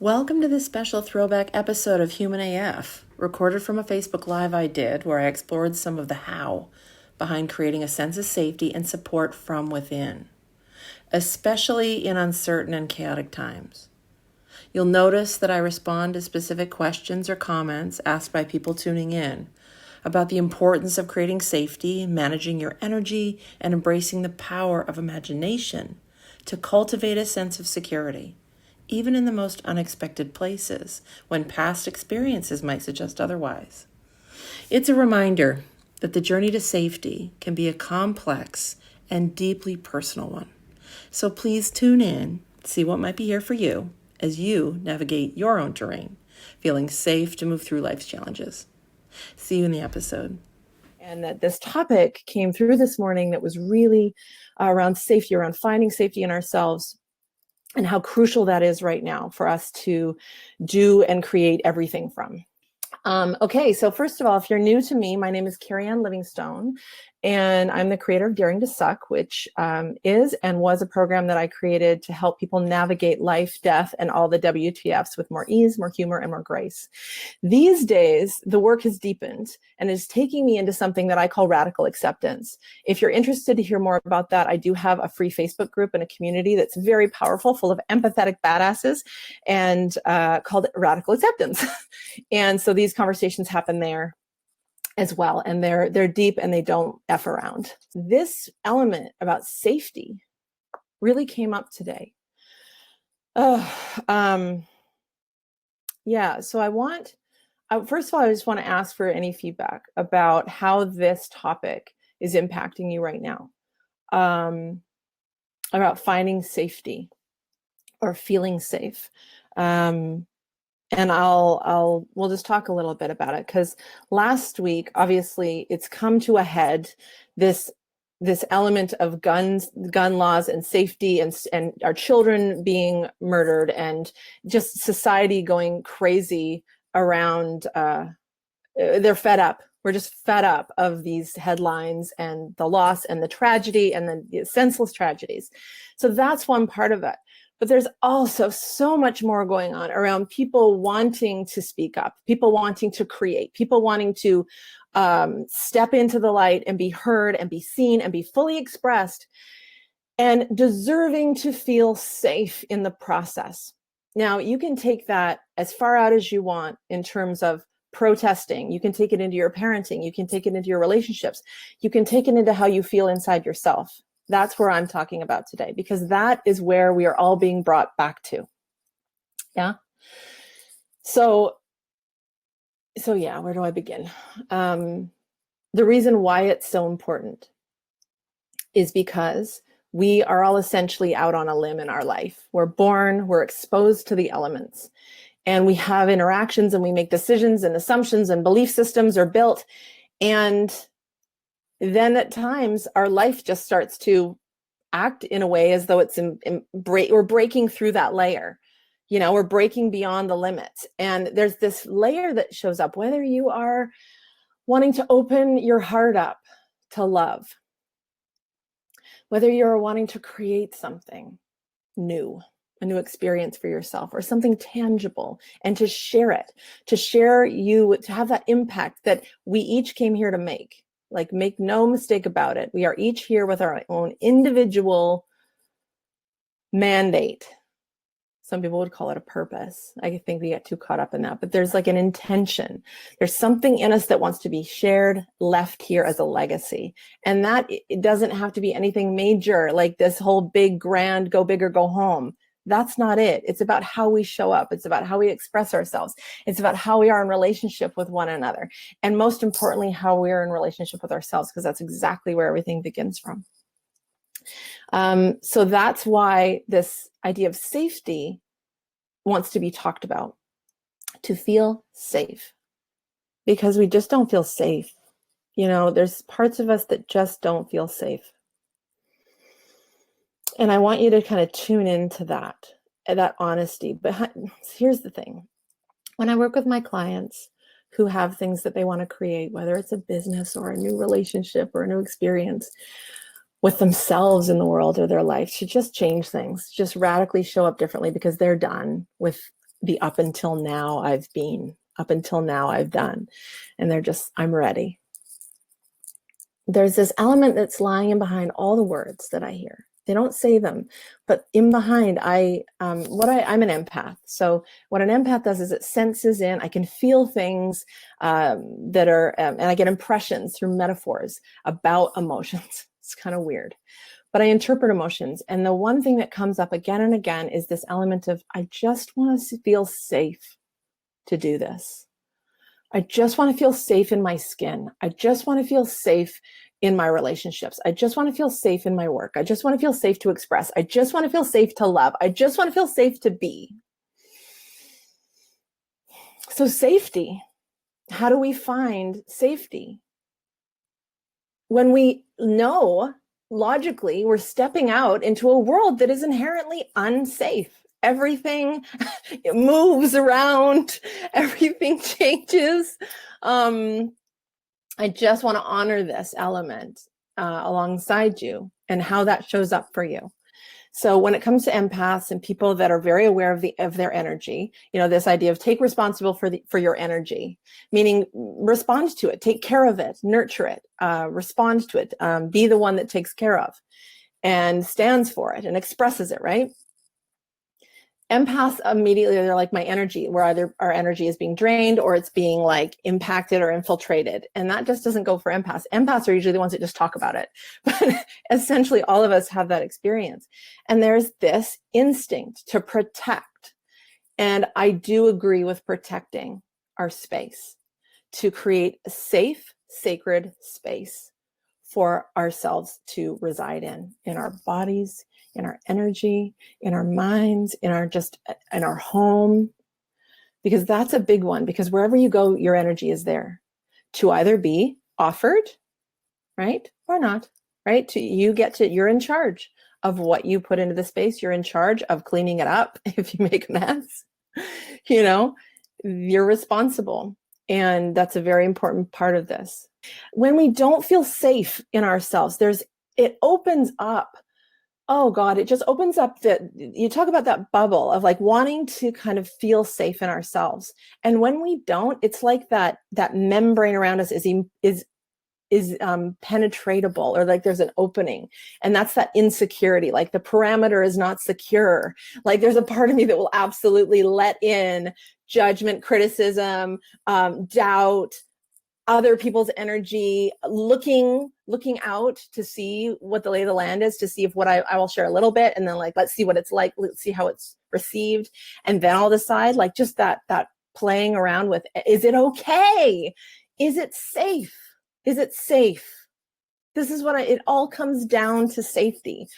Welcome to this special throwback episode of HumanAF, recorded from a Facebook Live I did where I explored some of the how behind creating a sense of safety and support from within, especially in uncertain and chaotic times. You'll notice that I respond to specific questions or comments asked by people tuning in about the importance of creating safety, managing your energy, and embracing the power of imagination to cultivate a sense of security, even in the most unexpected places, when past experiences might suggest otherwise. It's a reminder that the journey to safety can be a complex and deeply personal one. So please tune in, see what might be here for you as you navigate your own terrain, feeling safe to move through life's challenges. See you in the episode. And that this topic came through this morning that was really around safety, around finding safety in ourselves, and how crucial that is right now for us to do and create everything from. Okay, so first of all, if you're new to me, my name is Keri-Anne Livingstone, and I'm the creator of Daring to Suck, which is and was a program that I created to help people navigate life, death, and all the WTFs with more ease, more humor, and more grace. These days, the work has deepened and is taking me into something that I call radical acceptance. If you're interested to hear more about that, I do have a free Facebook group and a community that's very powerful, full of empathetic badasses, and called Radical Acceptance. And so these conversations happen there as well, and they're deep and they don't F around. This element about safety really came up today. So first of all, I just want to ask for any feedback about how this topic is impacting you right now, about finding safety or feeling safe. And we'll just talk a little bit about it, because last week, obviously, it's come to a head, this element of gun laws and safety and our children being murdered and just society going crazy around, they're fed up. We're just fed up of these headlines and the loss and the tragedy and the senseless tragedies. So that's one part of it. But there's also so much more going on around people wanting to speak up, people wanting to create, people wanting to step into the light and be heard and be seen and be fully expressed, and deserving to feel safe in the process. Now, you can take that as far out as you want in terms of protesting. You can take it into your parenting. You can take it into your relationships. You can take it into how you feel inside yourself. That's where I'm talking about today, because that is where we are all being brought back to. Yeah. So yeah, where do I begin? The reason why it's so important is because we are all essentially out on a limb in our life. We're born, we're exposed to the elements, and we have interactions and we make decisions and assumptions and belief systems are built. And then at times our life just starts to act in a way as though it's we're breaking through that layer. We're breaking beyond the limits. And there's this layer that shows up, whether you are wanting to open your heart up to love, whether you're wanting to create something new, a new experience for yourself, or something tangible, and to share it, to have that impact that we each came here to make. Like, make no mistake about it. We are each here with our own individual mandate. Some people would call it a purpose. I think we get too caught up in that, but there's like an intention. There's something in us that wants to be shared, left here as a legacy. And that it doesn't have to be anything major, like this whole big, grand, go big or go home. That's not it. It's about how we show up. It's about how we express ourselves. It's about how we are in relationship with one another. And most importantly, how we are in relationship with ourselves, because that's exactly where everything begins from. So that's why this idea of safety wants to be talked about, to feel safe, because we just don't feel safe. There's parts of us that just don't feel safe. And I want you to kind of tune into that honesty. But here's the thing. When I work with my clients who have things that they want to create, whether it's a business or a new relationship or a new experience with themselves in the world or their life, to just change things, just radically show up differently, because they're done with the up until now I've been, up until now I've done. And they're just, I'm ready. There's this element that's lying in behind all the words that I hear. They don't say them, but in behind, I'm an empath. So what an empath does is it senses in. I can feel things that are, and I get impressions through metaphors about emotions. It's kind of weird, but I interpret emotions. And the one thing that comes up again and again is this element of, I just want to feel safe to do this. I just want to feel safe in my skin. I just want to feel safe in my relationships. I just want to feel safe in my work. I just want to feel safe to express. I just want to feel safe to love. I just want to feel safe to be. So safety, how do we find safety? When we know logically we're stepping out into a world that is inherently unsafe. Everything moves around, everything changes. I just want to honor this element alongside you and how that shows up for you. So when it comes to empaths and people that are very aware of their energy, this idea of take responsibility for your energy, meaning respond to it, take care of it, nurture it, respond to it, be the one that takes care of and stands for it and expresses it, right? Empaths immediately, they're like, my energy, where either our energy is being drained or it's being like impacted or infiltrated. And that just doesn't go for empaths. Empaths are usually the ones that just talk about it. But essentially all of us have that experience. And there's this instinct to protect. And I do agree with protecting our space to create a safe, sacred space for ourselves to reside in our bodies, in our energy, in our minds, in our home, because that's a big one, because wherever you go, your energy is there to either be offered, right? Or not, right? You're in charge of what you put into the space. You're in charge of cleaning it up. If you make a mess, you're responsible. And that's a very important part of this. When we don't feel safe in ourselves, it opens up. Oh God, it just opens up you talk about that bubble of like wanting to kind of feel safe in ourselves. And when we don't, it's like that membrane around us is penetratable, or like there's an opening, and that's that insecurity. Like the parameter is not secure. Like there's a part of me that will absolutely let in judgment, criticism, doubt, other people's energy, looking out to see what the lay of the land is, to see if what I will share a little bit, and then like, let's see what it's like, let's see how it's received. And then I'll decide, like, just that playing around with, is it okay? Is it safe? Is it safe? This is it all comes down to safety.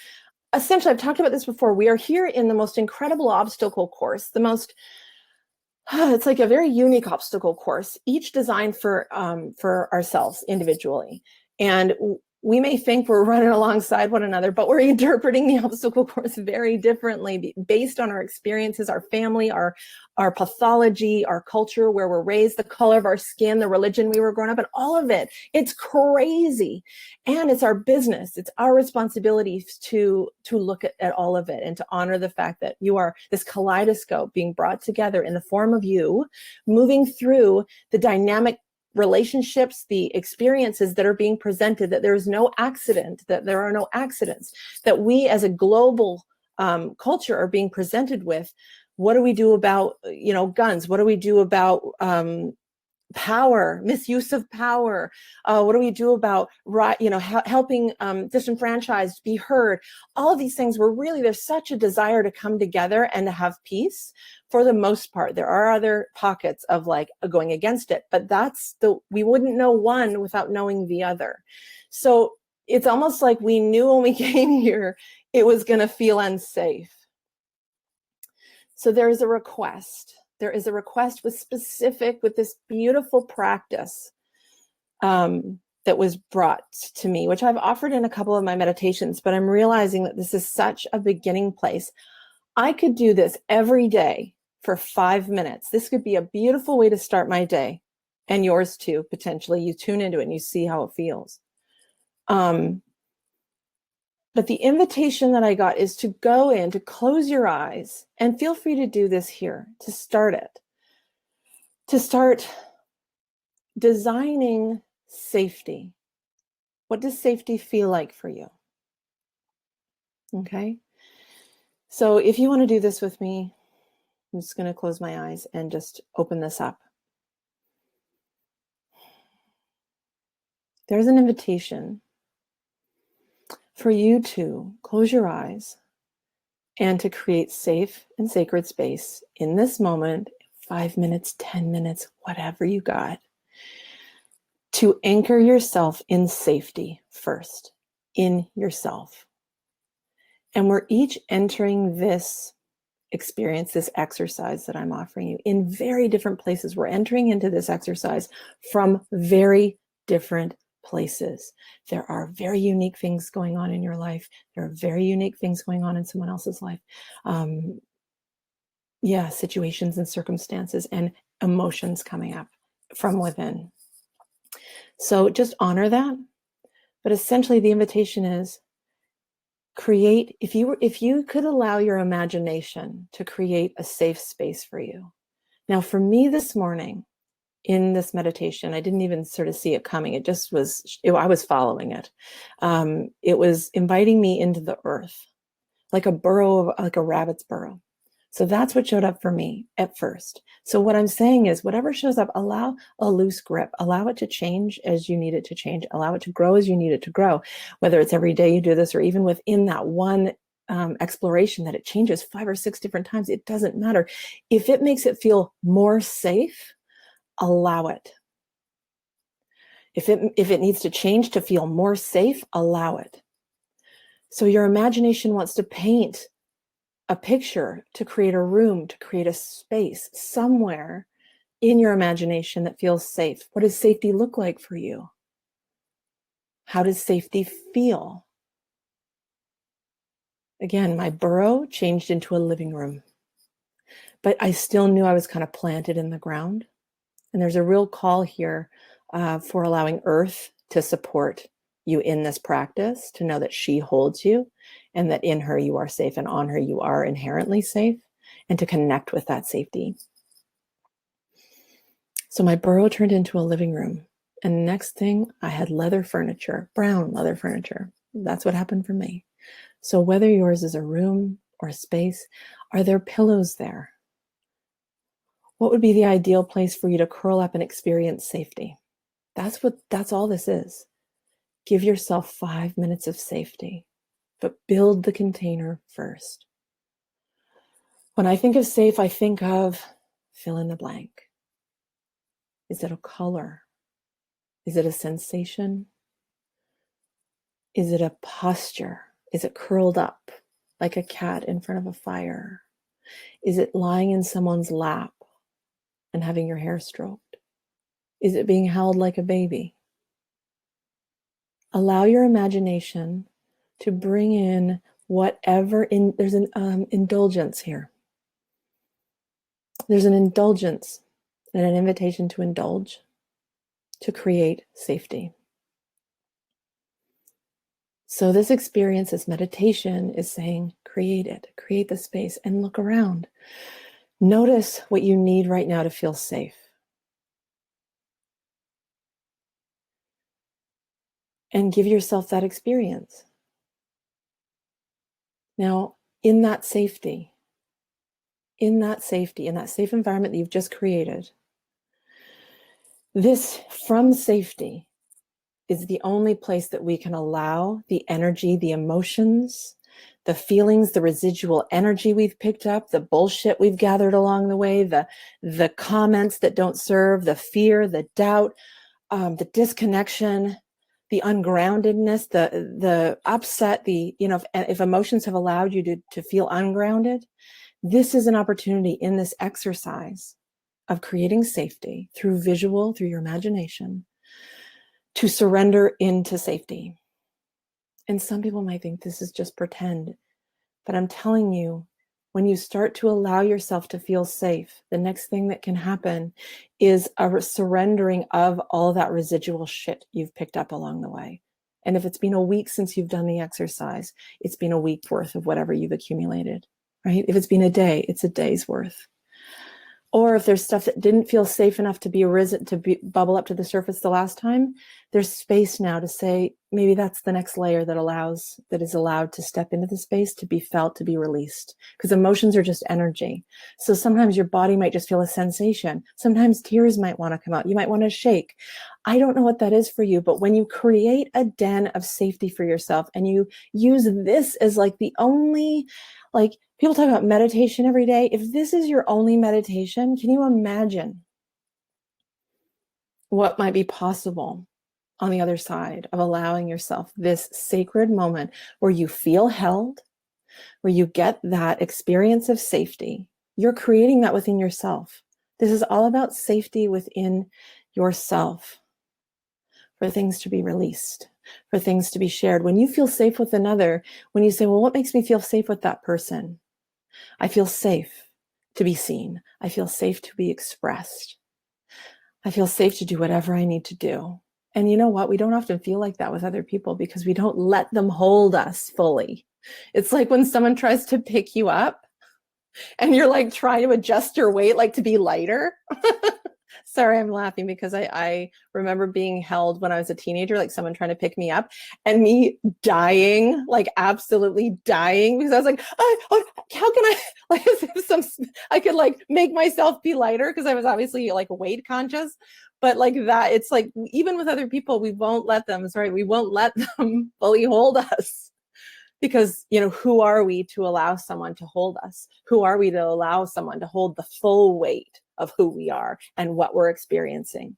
Essentially, I've talked about this before. We are here in the most incredible obstacle course, it's like a very unique obstacle course, each designed for ourselves individually. And we may think we're running alongside one another, but we're interpreting the obstacle course very differently based on our experiences, our family, our pathology, our culture, where we're raised, the color of our skin, the religion we were growing up in, all of it. It's crazy. And it's our business. It's our responsibility to look at all of it and to honor the fact that you are this kaleidoscope being brought together in the form of you, moving through the dynamic relationships, the experiences that are being presented, that there is no accident, that there are no accidents, that we as a global culture are being presented with. What do we do about, guns? What do we do about power, misuse of power? What do we do about, helping disenfranchised be heard? All of these things where really there's such a desire to come together and to have peace. For the most part, there are other pockets of like going against it, but we wouldn't know one without knowing the other. So it's almost like we knew when we came here, it was going to feel unsafe. So there is a request. There is a request with this beautiful practice that was brought to me, which I've offered in a couple of my meditations, but I'm realizing that this is such a beginning place. I could do this every day for 5 minutes. This could be a beautiful way to start my day, and yours too, potentially. You tune into it and you see how it feels. But the invitation that I got is to go in, to close your eyes, and feel free to do this here, to start it, to start designing safety. What does safety feel like for you? Okay. So if you want to do this with me, I'm just going to close my eyes and just open this up. There's an invitation for you to close your eyes and to create safe and sacred space in this moment, 5 minutes, 10 minutes, whatever you got, to anchor yourself in safety first, in yourself. And we're each entering this experience, this exercise that I'm offering you in very different places. We're entering into this exercise from very different places. There are very unique things going on in your life. There are very unique things going on in someone else's life. Situations and circumstances and emotions coming up from within. So just honor that. But essentially the invitation is create, if you could allow your imagination to create a safe space for you. Now, for me this morning in this meditation, I didn't even sort of see it coming. It just was, I was following it. It was inviting me into the earth, like a burrow, like a rabbit's burrow. So that's what showed up for me at first. So what I'm saying is whatever shows up, allow a loose grip, allow it to change as you need it to change, allow it to grow as you need it to grow, whether it's every day you do this or even within that one exploration that it changes 5 or 6 different times, it doesn't matter. If it makes it feel more safe, allow it. If it needs to change to feel more safe, allow it. So your imagination wants to paint a picture, to create a room, to create a space somewhere in your imagination that feels safe. What does safety look like for you? How does safety feel? Again, my burrow changed into a living room, but I still knew I was kind of planted in the ground. And there's a real call here for allowing Earth to support you in this practice, to know that she holds you and that in her you are safe and on her you are inherently safe, and to connect with that safety. So my burrow turned into a living room. And next thing, I had leather furniture, brown leather furniture. That's what happened for me. So whether yours is a room or a space, are there pillows there? What would be the ideal place for you to curl up and experience safety? That's all this is. Give yourself 5 minutes of safety, but build the container first. When I think of safe, I think of fill in the blank. Is it a color? Is it a sensation? Is it a posture? Is it curled up like a cat in front of a fire? Is it lying in someone's lap and having your hair stroked? Is it being held like a baby? Allow your imagination to bring in whatever, there's an indulgence here. There's an indulgence and an invitation to indulge, to create safety. So this experience, this meditation is saying, create it, create the space and look around. Notice what you need right now to feel safe. And give yourself that experience. Now, in that safety, in that safe environment that you've just created, this from safety is the only place that we can allow the energy, the emotions, the feelings, the residual energy we've picked up, the bullshit we've gathered along the way, the comments that don't serve, the fear, the doubt, the disconnection, the ungroundedness, the upset, if emotions have allowed you to feel ungrounded, this is an opportunity in this exercise of creating safety through visual, through your imagination, to surrender into safety. And some people might think this is just pretend, but I'm telling you, when you start to allow yourself to feel safe, the next thing that can happen is a surrendering of all that residual shit you've picked up along the way. And if it's been a week since you've done the exercise, it's been a week worth of whatever you've accumulated, right? If it's been a day, it's a day's worth. Or if there's stuff that didn't feel safe enough to bubble up to the surface the last time, there's space now to say, maybe that's the next layer that is allowed to step into the space, to be felt, to be released. Because emotions are just energy. So sometimes your body might just feel a sensation. Sometimes tears might want to come out. You might want to shake. I don't know what that is for you, but when you create a den of safety for yourself and you use this as like the only, like, people talk about meditation every day. If this is your only meditation, can you imagine what might be possible on the other side of allowing yourself this sacred moment where you feel held, where you get that experience of safety? You're creating that within yourself. This is all about safety within yourself, for things to be released, for things to be shared. When you feel safe with another, when you say, well, what makes me feel safe with that person? I feel safe to be seen. I feel safe to be expressed. I feel safe to do whatever I need to do. And you know what? We don't often feel like that with other people because we don't let them hold us fully. It's like when someone tries to pick you up and you're like trying to adjust your weight, like to be lighter. Sorry, I'm laughing because I remember being held when I was a teenager, like someone trying to pick me up and me dying, like absolutely dying, because I was like, how can I, like, I could like make myself be lighter because I was obviously like weight conscious. But like that, it's like, even with other people, we won't let them, sorry, we won't let them fully hold us. Because, you know, who are we to allow someone to hold us? Who are we to allow someone to hold the full weight of who we are and what we're experiencing?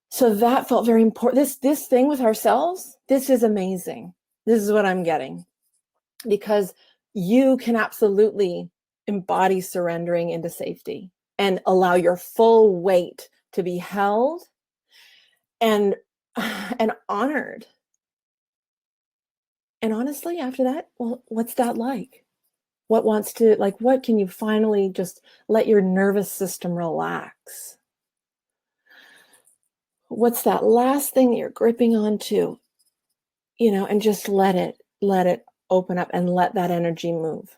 So that felt very important. This thing with ourselves, this is amazing. This is what I'm getting. Because you can absolutely embody surrendering into safety and allow your full weight to be held and honored. And honestly, after that, well, what's that like? What can you finally just let your nervous system relax? What's that last thing that you're gripping onto, and just let it open up and let that energy move.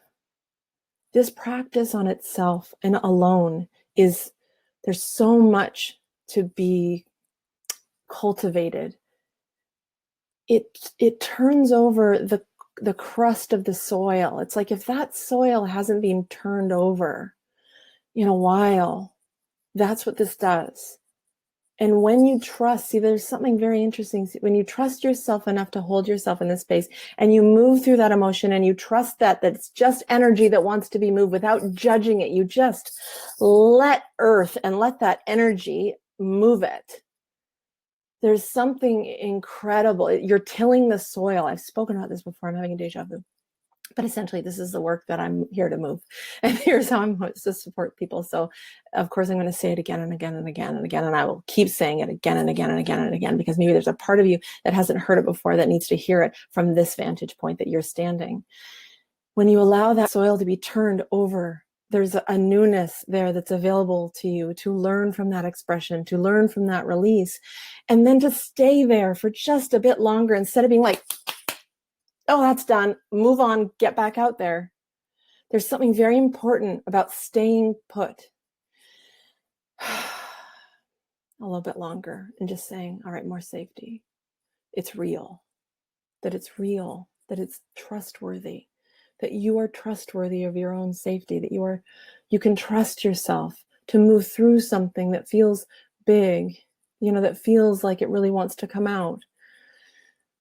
This practice on itself and alone there's so much to be cultivated. It turns over the crust of the soil. It's like if that soil hasn't been turned over in a while, that's what this does. And when you trust, there's something very interesting. When you trust yourself enough to hold yourself in this space and you move through that emotion and you trust that it's just energy that wants to be moved without judging it, you just let earth and let that energy move it. There's something incredible. You're tilling the soil. I've spoken about this before. I'm having a deja vu. But essentially, this is the work that I'm here to move. And here's how I'm going to support people. So, of course, I'm going to say it again and again and again and again. And I will keep saying it again and again and again and again, because maybe there's a part of you that hasn't heard it before that needs to hear it from this vantage point that you're standing. When you allow that soil to be turned over, there's a newness there that's available to you to learn from that expression, to learn from that release, and then to stay there for just a bit longer instead of being like, oh, that's done, move on, get back out there. There's something very important about staying put a little bit longer and just saying, all right, more safety. It's real, that it's trustworthy, that you are trustworthy of your own safety, that you can trust yourself to move through something that feels big, that feels like it really wants to come out.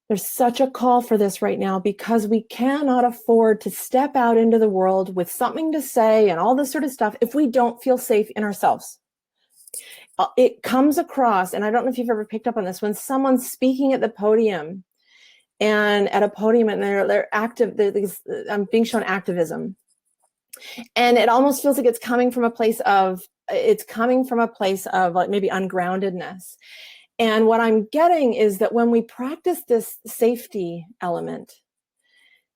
There's such a call for this right now because we cannot afford to step out into the world with something to say and all this sort of stuff if we don't feel safe in ourselves. It comes across, and I don't know if you've ever picked up on this, when someone's speaking at the podium and they're active, I'm being shown activism. And it almost feels like it's coming from a place of like maybe ungroundedness. And what I'm getting is that when we practice this safety element,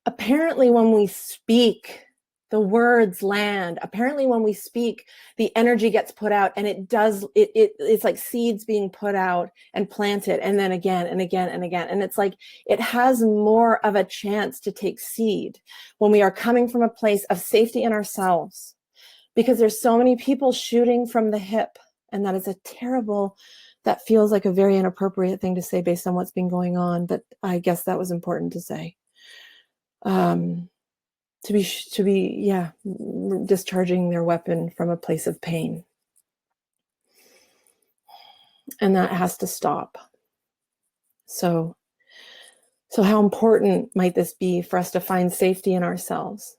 apparently when we speak The words land. Apparently when we speak, the energy gets put out, and it's like seeds being put out and planted, and then again and again and again. And it's like it has more of a chance to take seed when we are coming from a place of safety in ourselves, because there's so many people shooting from the hip. And that is that feels like a very inappropriate thing to say based on what's been going on. But I guess that was important to say. To be discharging their weapon from a place of pain. And that has to stop. So how important might this be for us to find safety in ourselves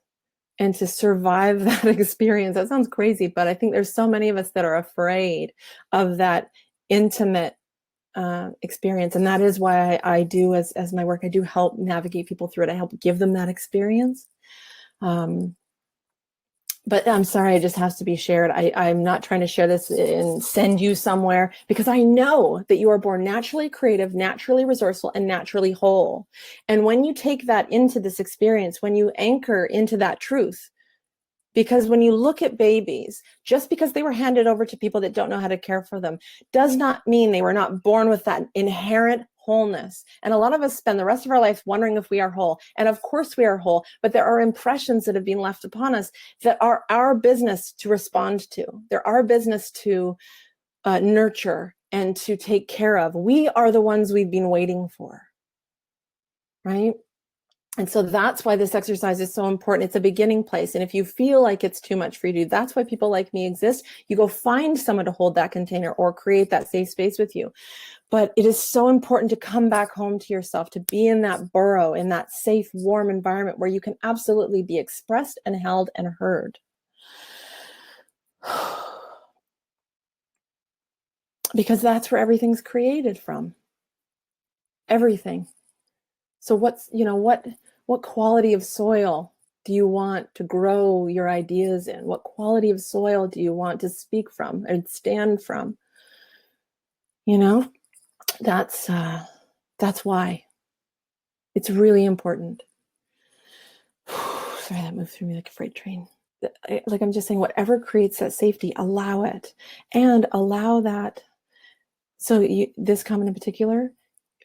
and to survive that experience? That sounds crazy, but I think there's so many of us that are afraid of that intimate experience. And that is why I do, as my work, I do help navigate people through it. I help give them that experience. But I'm sorry, it just has to be shared. I'm not trying to share this and send you somewhere, because I know that you are born naturally creative, naturally resourceful, and naturally whole. And when you take that into this experience, when you anchor into that truth, because when you look at babies, just because they were handed over to people that don't know how to care for them does not mean they were not born with that inherent wholeness. And a lot of us spend the rest of our life wondering if we are whole. And of course we are whole, but there are impressions that have been left upon us that are our business to respond to. They're our business to nurture and to take care of. We are the ones we've been waiting for, right? And so that's why this exercise is so important. It's a beginning place. And if you feel like it's too much for you to do, that's why people like me exist. You go find someone to hold that container or create that safe space with you. But it is so important to come back home to yourself, to be in that burrow, in that safe, warm environment where you can absolutely be expressed and held and heard. Because that's where everything's created from. Everything. So what quality of soil do you want to grow your ideas in? What quality of soil do you want to speak from and stand from? That's why it's really important. Sorry, that moved through me like a freight train. Like I'm just saying, whatever creates that safety, allow it, and allow that. So this comment in particular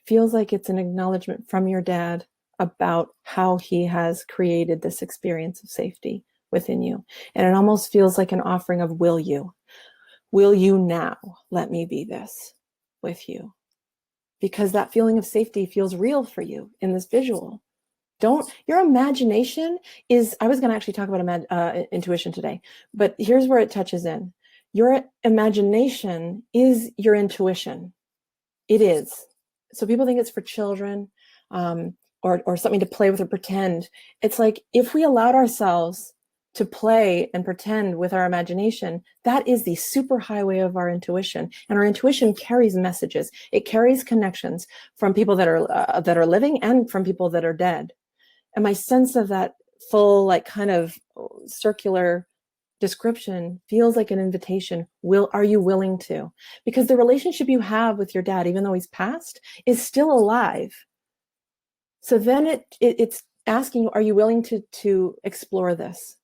feels like it's an acknowledgement from your dad about how he has created this experience of safety within you. And it almost feels like an offering of, will you now let me be this with you? Because that feeling of safety feels real for you in this visual. Your imagination is, I was going to actually talk about intuition today, but here's where it touches in. Your imagination is your intuition. It is. So people think it's for children, or something to play with or pretend. It's like, if we allowed ourselves to play and pretend with our imagination, that is the superhighway of our intuition. And our intuition carries messages. It carries connections from people that are living and from people that are dead. And my sense of that full, like, kind of circular description feels like an invitation. Are you willing to? Because the relationship you have with your dad, even though he's passed, is still alive. So then it's asking you, are you willing to explore this?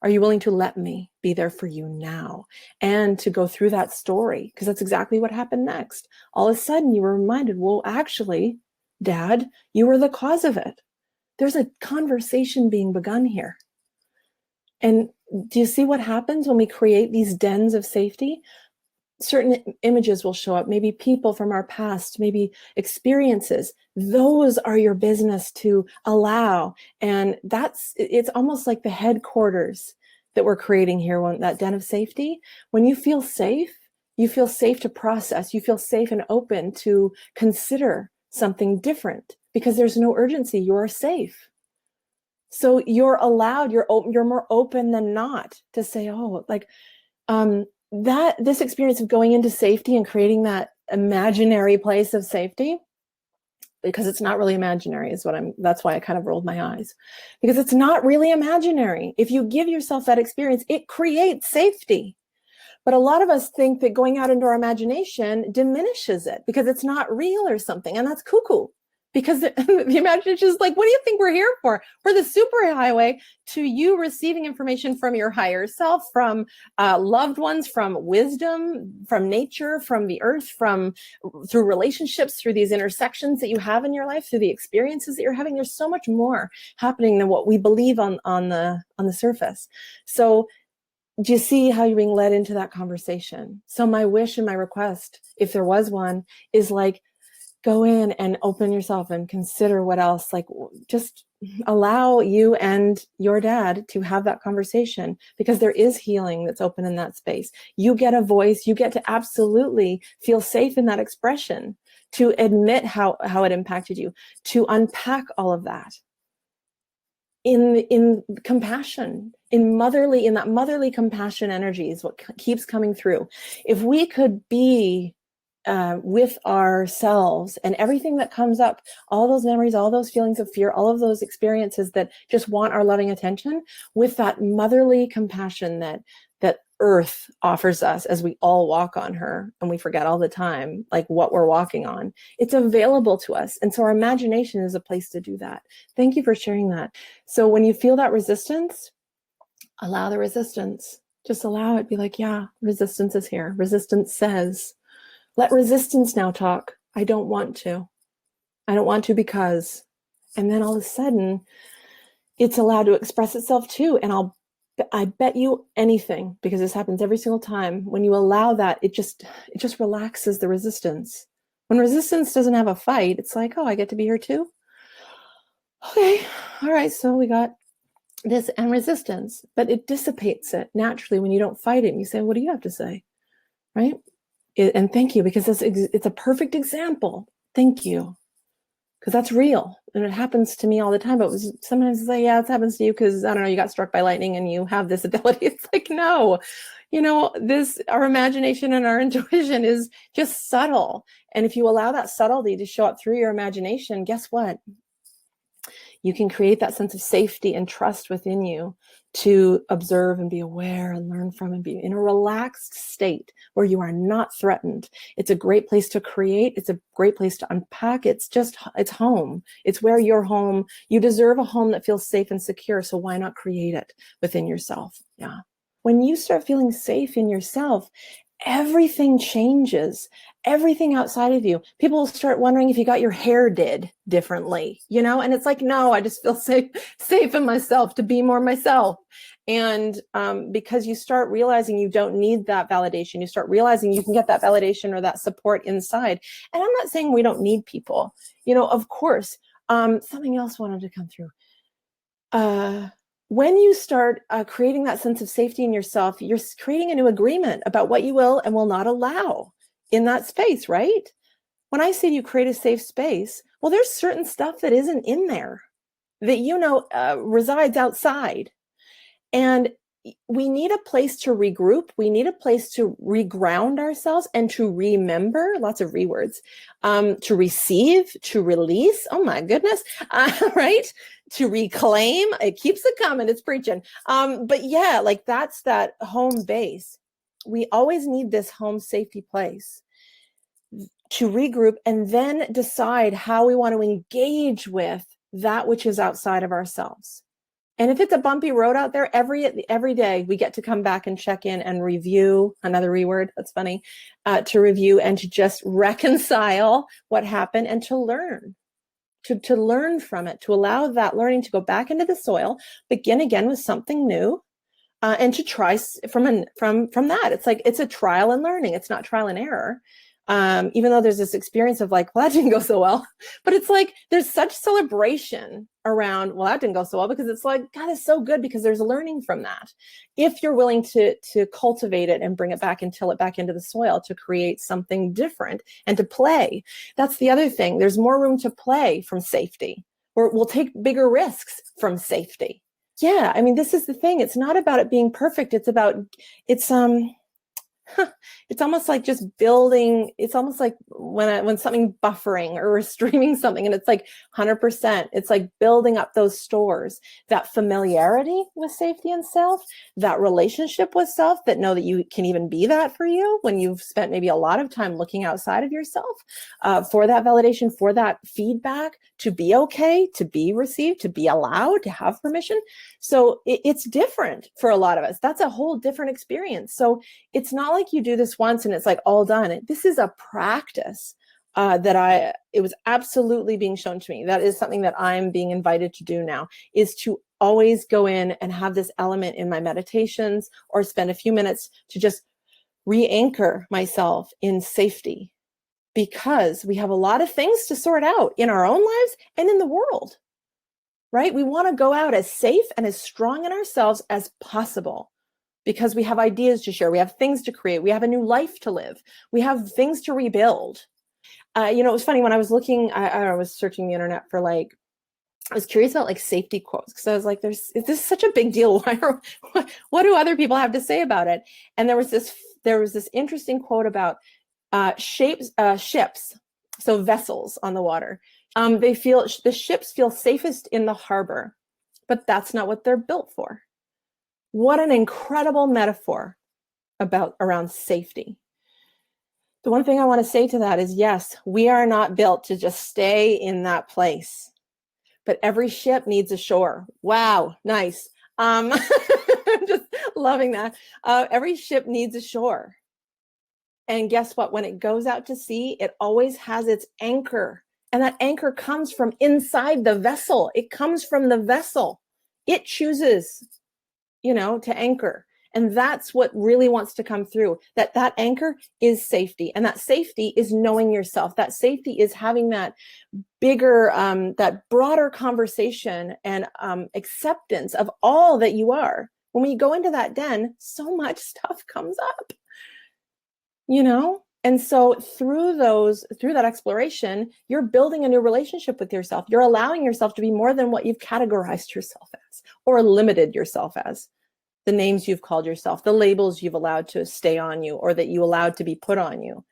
Are you willing to let me be there for you now and to go through that story? Because that's exactly what happened next. All of a sudden you were reminded, well, actually, Dad, you were the cause of it. There's a conversation being begun here. And do you see what happens when we create these dens of safety? Certain images will show up, maybe people from our past, maybe experiences. Those are your business to allow. And it's almost like the headquarters that we're creating here, that den of safety. When you feel safe to process, you feel safe and open to consider something different because there's no urgency, you're safe. So you're allowed, you're more open than not to say, this experience of going into safety and creating that imaginary place of safety, because it's not really imaginary, that's why I kind of rolled my eyes, because it's not really imaginary. If you give yourself that experience, it creates safety. But a lot of us think that going out into our imagination diminishes it because it's not real or something, and that's cuckoo. because the imagination is like, what do you think we're here for? We're the super highway to you receiving information from your higher self, from loved ones, from wisdom, from nature, from the earth, through relationships, through these intersections that you have in your life, through the experiences that you're having. There's so much more happening than what we believe on the surface. So do you see how you're being led into that conversation? So my wish and my request, if there was one, is like, go in and open yourself and consider what else, like just allow you and your dad to have that conversation, because there is healing that's open in that space. You get a voice, you get to absolutely feel safe in that expression, to admit how it impacted you, to unpack all of that in compassion, in that motherly compassion energy is what keeps coming through. If we could be with ourselves and everything that comes up, all those memories, all those feelings of fear, all of those experiences that just want our loving attention, with that motherly compassion that earth offers us as we all walk on her, and we forget all the time like what we're walking on. It's available to us. And so our imagination is a place to do that. Thank you for sharing that. So when you feel that resistance, allow the resistance. Just allow it. Be like, yeah, resistance is here. Resistance says, let resistance now talk. I don't want to. I don't want to because. And then all of a sudden, it's allowed to express itself too. And I bet you anything, because this happens every single time, when you allow that, it just relaxes the resistance. When resistance doesn't have a fight, it's like, oh, I get to be here too? Okay, all right, so we got this and resistance, but it dissipates it naturally when you don't fight it. And you say, what do you have to say? Right? And thank you, because it's a perfect example. Thank you. Because that's real. And it happens to me all the time. But sometimes it's like, yeah, it happens to you because, I don't know, you got struck by lightning and you have this ability. It's like, no, our imagination and our intuition is just subtle. And if you allow that subtlety to show up through your imagination, guess what? You can create that sense of safety and trust within you to observe and be aware and learn from and be in a relaxed state where you are not threatened. It's a great place to create. It's a great place to unpack. It's home. It's where you're home. You deserve a home that feels safe and secure. So why not create it within yourself? Yeah. When you start feeling safe in yourself, everything changes. Everything outside of you. People will start wondering if you got your hair did differently, and it's like, no, I just feel safe in myself to be more myself. And because you start realizing you don't need that validation, you start realizing you can get that validation or that support inside. And I'm not saying we don't need people, of course. Something else wanted to come through. When you start creating that sense of safety in yourself, you're creating a new agreement about what you will and will not allow in that space, right? When I say you create a safe space, well, there's certain stuff that isn't in there that resides outside. And we need a place to regroup. We need a place to reground ourselves and to remember, lots of rewords, to receive, to release. Oh my goodness, right? To reclaim. It keeps it coming. It's preaching. But yeah, like that's that home base. We always need this home safety place to regroup and then decide how we want to engage with that which is outside of ourselves. And if it's a bumpy road out there, every day we get to come back and check in and review, another reword, that's funny, to review and to just reconcile what happened and to learn, to learn from it, to allow that learning to go back into the soil, begin again with something new, and to try from that. It's like, it's a trial and learning. It's not trial and error. Even though there's this experience of like, well, that didn't go so well, but it's like, there's such celebration around, well, that didn't go so well, because it's like, God is so good because there's learning from that. If you're willing to cultivate it and bring it back and till it back into the soil to create something different and to play. That's the other thing. There's more room to play from safety, or we'll take bigger risks from safety. Yeah. I mean, this is the thing. It's not about it being perfect. It's It's almost like just building. It's almost like when something buffering or restraining something, and it's like 100%. It's like building up those stores, that familiarity with safety and self, that relationship with self, that know that you can even be that for you when you've spent maybe a lot of time looking outside of yourself for that validation, for that feedback, to be okay, to be received, to be allowed, to have permission. So it's different for a lot of us. That's a whole different experience. So it's not like you do this once and it's like all done. This is a practice it was absolutely being shown to me. That is something that I'm being invited to do now, is to always go in and have this element in my meditations or spend a few minutes to just re-anchor myself in safety, because we have a lot of things to sort out in our own lives and in the world, right? We want to go out as safe and as strong in ourselves as possible, because we have ideas to share. We have things to create. We have a new life to live. We have things to rebuild. It was funny when I was looking, I was searching the internet for I was curious about safety quotes, because I was like, is this such a big deal? What do other people have to say about it? And there was this interesting quote about ships, so vessels on the water. The ships feel safest in the harbor, but that's not what they're built for. What an incredible metaphor around safety. The one thing I want to say to that is, yes, we are not built to just stay in that place, but every ship needs a shore. Wow, nice. I'm just loving that. Every ship needs a shore. And guess what? When it goes out to sea, it always has its anchor. And that anchor comes from inside the vessel. It comes from the vessel. It chooses, to anchor. And that's what really wants to come through, that anchor is safety. And that safety is knowing yourself. That safety is having that bigger, that broader conversation and acceptance of all that you are. When we go into that den, so much stuff comes up, And so through that exploration, you're building a new relationship with yourself. You're allowing yourself to be more than what you've categorized yourself as or limited yourself as. The names you've called yourself, the labels you've allowed to stay on you or that you allowed to be put on you.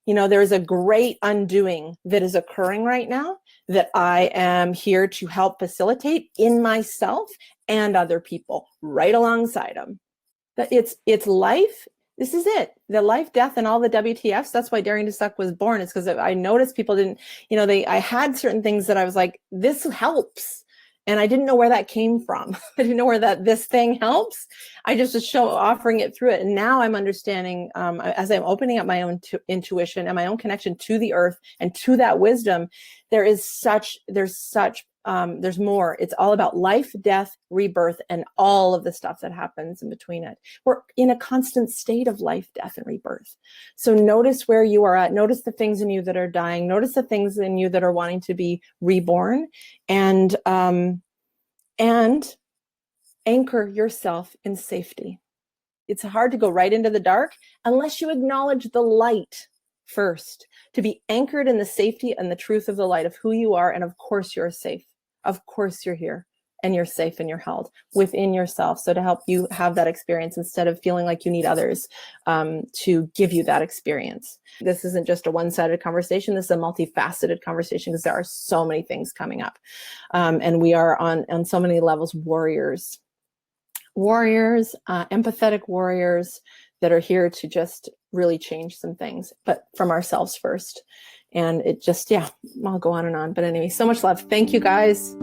There's a great undoing that is occurring right now that I am here to help facilitate in myself and other people right alongside them. That it's life. This is it. The life, death, and all the WTFs. That's why Daring to Suck was born. It's because I noticed people didn't, I had certain things that I was like, this helps. And I didn't know where that came from. I didn't know where this thing helps. I just was offering it through it. And now I'm understanding, as I'm opening up my own intuition and my own connection to the earth and to that wisdom, there's more. It's all about life, death, rebirth, and all of the stuff that happens in between it. We're in a constant state of life, death, and rebirth. So notice where you are at. Notice the things in you that are dying. Notice the things in you that are wanting to be reborn, and anchor yourself in safety. It's hard to go right into the dark unless you acknowledge the light first, to be anchored in the safety and the truth of the light of who you are. And of course you're safe. Of course you're here and you're safe and you're held within yourself. So to help you have that experience instead of feeling like you need others to give you that experience. This isn't just a one-sided conversation. This is a multifaceted conversation because there are so many things coming up. And we are on so many levels warriors, empathetic warriors that are here to just really change some things, but from ourselves first. And it just, I'll go on and on. But anyway, so much love. Thank you guys.